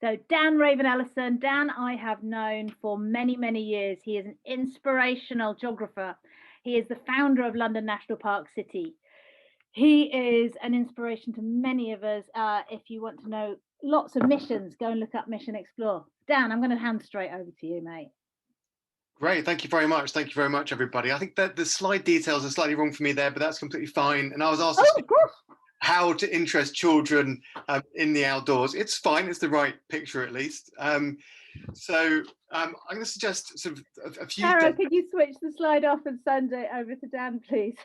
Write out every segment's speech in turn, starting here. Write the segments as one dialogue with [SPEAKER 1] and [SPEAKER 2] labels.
[SPEAKER 1] So Dan Raven Ellison, Dan I have known for many, many years. He is an inspirational geographer. He is the founder of London National Park City. He is an inspiration to many of us. If you want to know lots of missions, go and look up Mission Explore. Dan, I'm going to hand straight over to you, mate.
[SPEAKER 2] Great, thank you very much. Thank you very much, everybody. I think that the slide details are slightly wrong for me there, but that's completely fine. And I was asked how to interest children in the outdoors. It's fine, it's the right picture at least. I'm going to suggest sort of a few
[SPEAKER 1] Sarah, could you switch the slide off and send it over to Dan, please?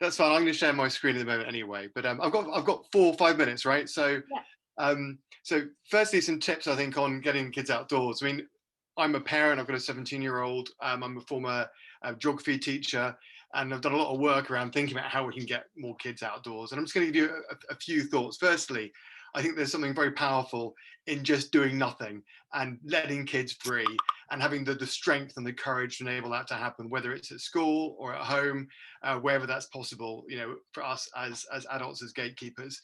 [SPEAKER 2] That's fine. I'm going to share my screen at the moment anyway. But I've got 4 or 5 minutes, right? So, yeah. So firstly, some tips I think on getting kids outdoors. I mean, I'm a parent. I've got a 17-year-old. I'm a former geography teacher, and I've done a lot of work around thinking about how we can get more kids outdoors. And I'm just going to give you a few thoughts. Firstly, I think there's something very powerful in just doing nothing and letting kids free and having the strength and the courage to enable that to happen, whether it's at school or at home, wherever that's possible, you know, for us as adults, as gatekeepers.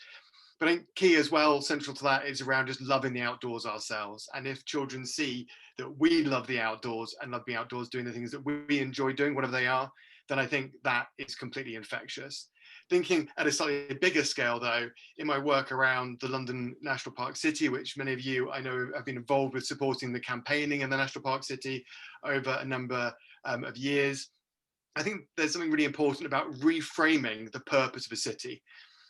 [SPEAKER 2] But I think key as well, central to that, is around just loving the outdoors ourselves. And if children see that we love the outdoors and love being outdoors, doing the things that we enjoy doing, whatever they are, then I think that is completely infectious. Thinking at a slightly bigger scale, though, in my work around the London National Park City, which many of you I know have been involved with supporting the campaigning in the National Park City over a number of years, I think there's something really important about reframing the purpose of a city.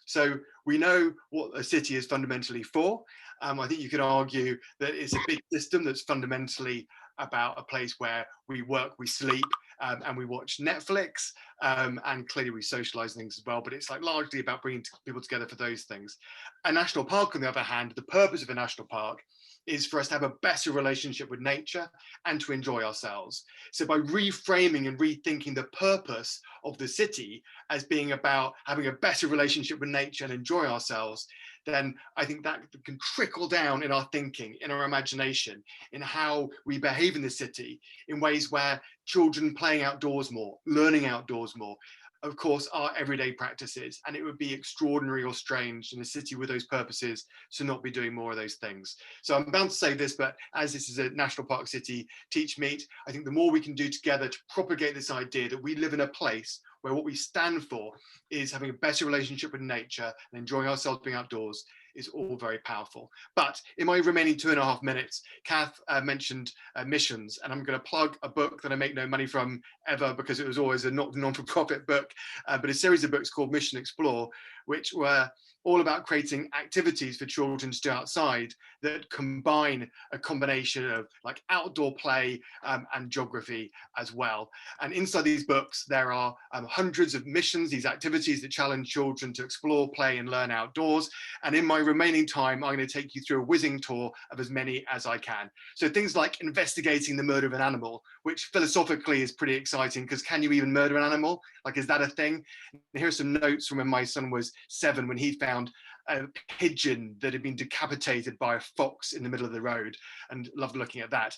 [SPEAKER 2] So we know what a city is fundamentally for. I think you could argue that it's a big system that's fundamentally about a place where we work, we sleep, and we watch Netflix, and clearly we socialize things as well, but it's like largely about bringing people together for those things. A national park, on the other hand, the purpose of a national park is for us to have a better relationship with nature and to enjoy ourselves. So by reframing and rethinking the purpose of the city as being about having a better relationship with nature and enjoy ourselves, then I think that can trickle down in our thinking, in our imagination, in how we behave in the city, in ways where children playing outdoors more, learning outdoors more, of course, are everyday practices. And it would be extraordinary or strange in a city with those purposes to not be doing more of those things. So I'm bound to say this, but as this is a National Park City Teach Meet, I think the more we can do together to propagate this idea that we live in a place where what we stand for is having a better relationship with nature and enjoying ourselves being outdoors, is all very powerful. But in my remaining 2.5 minutes, Kath mentioned missions, and I'm going to plug a book that I make no money from ever because it was always a non-for-profit book, but a series of books called Mission Explore, which were all about creating activities for children to do outside that combine a combination of like outdoor play and geography as well. And inside these books, there are hundreds of missions, these activities that challenge children to explore, play, and learn outdoors. And in my remaining time, I'm going to take you through a whizzing tour of as many as I can. So things like investigating the murder of an animal, which philosophically is pretty exciting, because can you even murder an animal? Like, is that a thing? And here's some notes from when my son was 7, when he found a pigeon that had been decapitated by a fox in the middle of the road, and loved looking at that.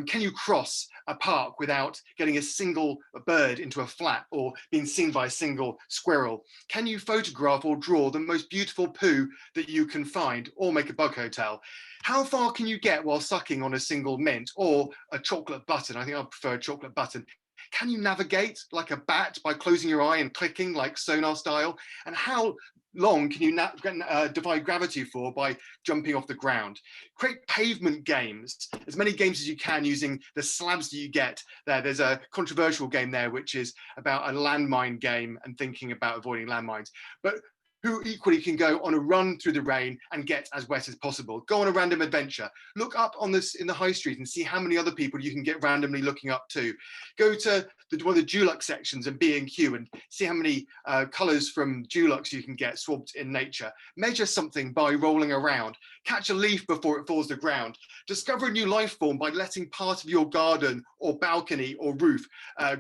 [SPEAKER 2] Can you cross a park without getting a single bird into a flat or being seen by a single squirrel? Can you photograph or draw the most beautiful poo that you can find, or make a bug hotel? How far can you get while sucking on a single mint or a chocolate button? I think I prefer a chocolate button. Can you navigate like a bat by closing your eye and clicking like sonar style? And how long can you defy gravity for by jumping off the ground? Create pavement games, as many games as you can using the slabs that you get there. There's a controversial game there, which is about a landmine game and thinking about avoiding landmines. But who equally can go on a run through the rain and get as wet as possible. Go on a random adventure. Look up on this in the high street and see how many other people you can get randomly looking up to. Go to one of the Dulux sections and B&Q and see how many colours from Dulux you can get swabbed in nature. Measure something by rolling around. Catch a leaf before it falls to the ground. Discover a new life form by letting part of your garden or balcony or roof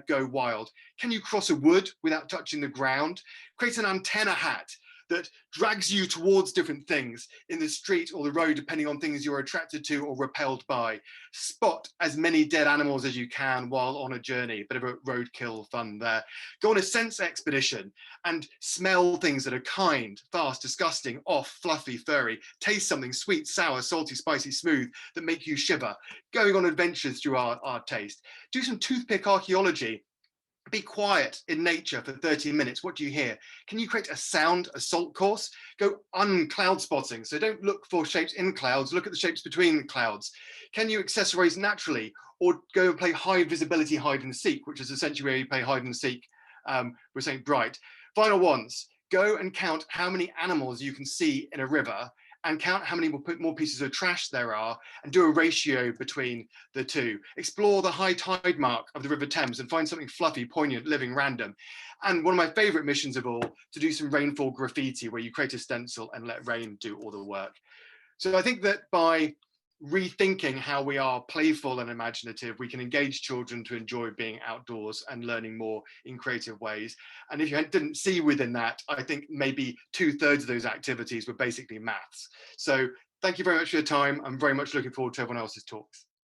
[SPEAKER 2] go wild. Can you cross a wood without touching the ground? Create an antenna hat that drags you towards different things in the street or the road, depending on things you're attracted to or repelled by. Spot as many dead animals as you can while on a journey. Bit of a roadkill fun there. Go on a sense expedition and smell things that are kind, fast, disgusting, off, fluffy, furry. Taste something sweet, sour, salty, spicy, smooth that make you shiver. Going on adventures through our taste. Do some toothpick archaeology. Be quiet in nature for 30 minutes. What do you hear? Can you create a sound assault course? Go uncloud spotting. So don't look for shapes in clouds, look at the shapes between the clouds. Can you accessorize naturally, or go and play high visibility hide and seek, which is essentially where you play hide and seek with something bright. Final ones, go and count how many animals you can see in a river and count how many more pieces of trash there are and do a ratio between the two. Explore the high tide mark of the River Thames and find something fluffy, poignant, living, random. And one of my favorite missions of all, to do some rainfall graffiti where you create a stencil and let rain do all the work. So I think that by rethinking how we are playful and imaginative, we can engage children to enjoy being outdoors and learning more in creative ways. And if you didn't see within that, I think maybe 2/3 of those activities were basically maths. So thank you very much for your time. I'm very much looking forward to everyone else's talks.